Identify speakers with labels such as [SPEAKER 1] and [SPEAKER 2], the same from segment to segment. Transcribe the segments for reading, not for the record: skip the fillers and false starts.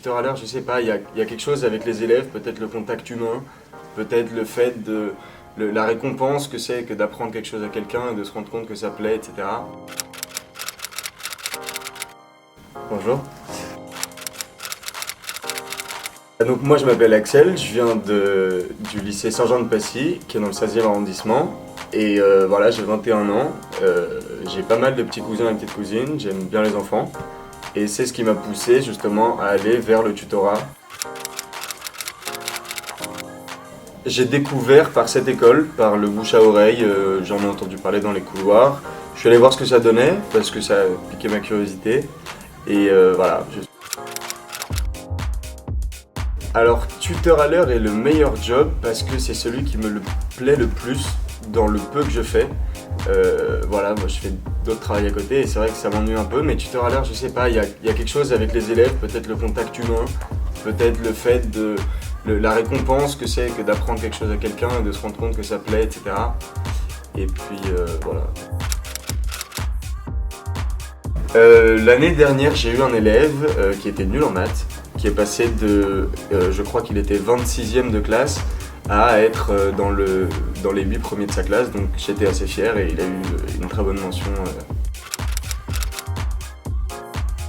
[SPEAKER 1] tuteur à l'heure, je sais pas, il y a quelque chose avec les élèves, peut-être le contact humain, peut-être le fait de la récompense que c'est que d'apprendre quelque chose à quelqu'un et de se rendre compte que ça plaît, etc. Bonjour. Donc moi je m'appelle Axel, je viens du lycée Saint-Jean-de-Passy, qui est dans le 16e arrondissement. Et voilà, j'ai 21 ans, j'ai pas mal de petits cousins et petites cousines, j'aime bien les enfants. Et c'est ce qui m'a poussé justement à aller vers le tutorat. J'ai découvert par cette école, par le bouche à oreille, j'en ai entendu parler dans les couloirs. Je suis allé voir ce que ça donnait, parce que ça a piqué ma curiosité. Et voilà. Alors, tuteur à l'heure est le meilleur job parce que c'est celui qui me plaît le plus dans le peu que je fais. Voilà, moi je fais d'autres travails à côté et c'est vrai que ça m'ennuie un peu, mais tuteur à l'heure, je sais pas, il y a quelque chose avec les élèves, peut-être le contact humain, peut-être le fait de la récompense que c'est que d'apprendre quelque chose à quelqu'un et de se rendre compte que ça plaît, etc. Et puis voilà. L'année dernière, j'ai eu un élève qui était nul en maths, qui est passé de, je crois qu'il était 26e de classe, à être dans les 8 premiers de sa classe, donc j'étais assez fier et il a eu une très bonne mention.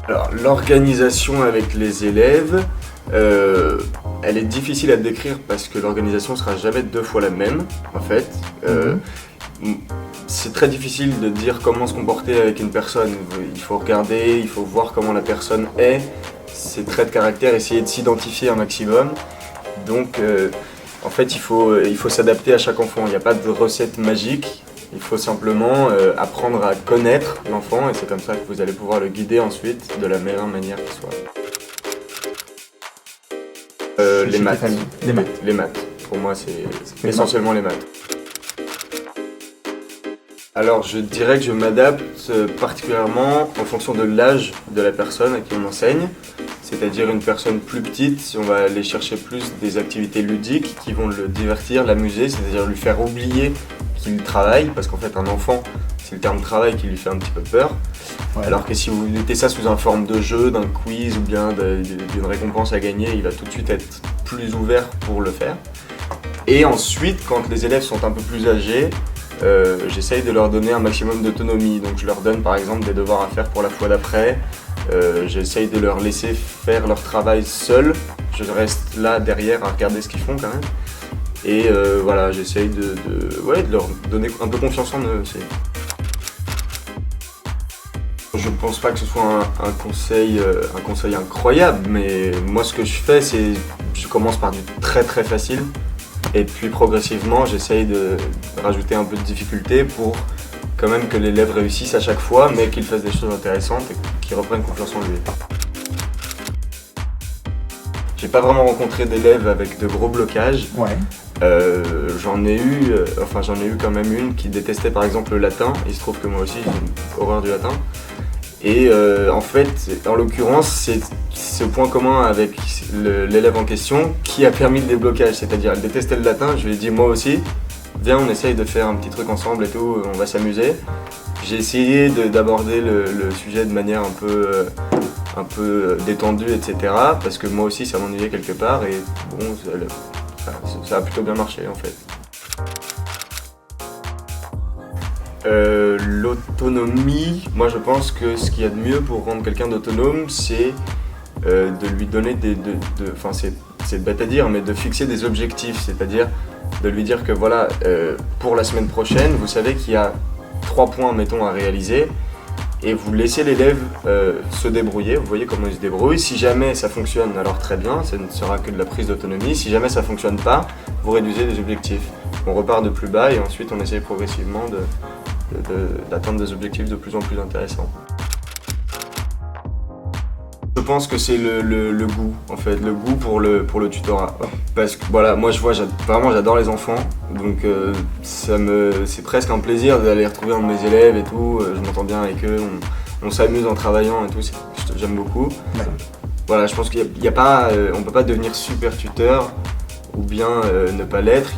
[SPEAKER 1] Alors, l'organisation avec les élèves, elle est difficile à décrire parce que l'organisation sera jamais deux fois la même, en fait. C'est très difficile de dire comment se comporter avec une personne. Il faut regarder, il faut voir comment la personne est, ses traits de caractère, essayer de s'identifier un maximum. Donc, en fait, il faut s'adapter à chaque enfant. Il n'y a pas de recette magique. Il faut simplement apprendre à connaître l'enfant et c'est comme ça que vous allez pouvoir le guider ensuite de la meilleure manière qui soit. Les maths. Les maths. Pour moi, c'est essentiellement les maths. Alors, je dirais que je m'adapte particulièrement en fonction de l'âge de la personne à qui on enseigne. C'est-à-dire une personne plus petite, on va aller chercher plus des activités ludiques qui vont le divertir, l'amuser, c'est-à-dire lui faire oublier qu'il travaille, parce qu'en fait un enfant, c'est le terme travail qui lui fait un petit peu peur. Ouais. Alors que si vous mettez ça sous une forme de jeu, d'un quiz ou bien d'une récompense à gagner, il va tout de suite être plus ouvert pour le faire. Et ensuite, quand les élèves sont un peu plus âgés, j'essaye de leur donner un maximum d'autonomie. Donc je leur donne par exemple des devoirs à faire pour la fois d'après. J'essaye de leur laisser faire leur travail seuls. Je reste là derrière à regarder ce qu'ils font quand même. Et voilà, j'essaye de leur donner un peu confiance en eux aussi. Je pense pas que ce soit un conseil incroyable, mais moi ce que je fais, c'est je commence par du très très facile. Et puis progressivement, j'essaye de rajouter un peu de difficulté pour quand même que l'élève réussisse à chaque fois, mais qu'il fasse des choses intéressantes et qu'il reprenne confiance en lui. J'ai pas vraiment rencontré d'élèves avec de gros blocages. Ouais. J'en ai eu quand même une qui détestait par exemple le latin. Il se trouve que moi aussi j'ai une horreur du latin. Et en fait, en l'occurrence, c'est ce point commun avec l'élève en question qui a permis le déblocage. C'est-à-dire, elle détestait le latin, je lui ai dit moi aussi, viens on essaye de faire un petit truc ensemble et tout, on va s'amuser. J'ai essayé d'aborder le sujet de manière un peu détendue, etc. Parce que moi aussi ça m'ennuyait quelque part et bon, ça a plutôt bien marché en fait. L'autonomie, moi je pense que ce qu'il y a de mieux pour rendre quelqu'un d'autonome, c'est de lui donner c'est bête à dire, mais de fixer des objectifs, c'est-à-dire de lui dire que voilà, pour la semaine prochaine, vous savez qu'il y a 3 points, mettons, à réaliser, et vous laissez l'élève se débrouiller, vous voyez comment il se débrouille. Si jamais ça fonctionne, alors très bien, ça ne sera que de la prise d'autonomie. Si jamais ça ne fonctionne pas, vous réduisez les objectifs. On repart de plus bas et ensuite on essaye progressivement d'atteindre des objectifs de plus en plus intéressants. Je pense que c'est le goût, en fait, le goût pour le tutorat. Parce que voilà, moi vraiment j'adore les enfants, donc c'est presque un plaisir d'aller retrouver un de mes élèves et tout, je m'entends bien avec eux, on s'amuse en travaillant et tout, j'aime beaucoup. Ouais. Voilà, je pense qu'il y a pas, on peut pas devenir super tuteur ou bien ne pas l'être.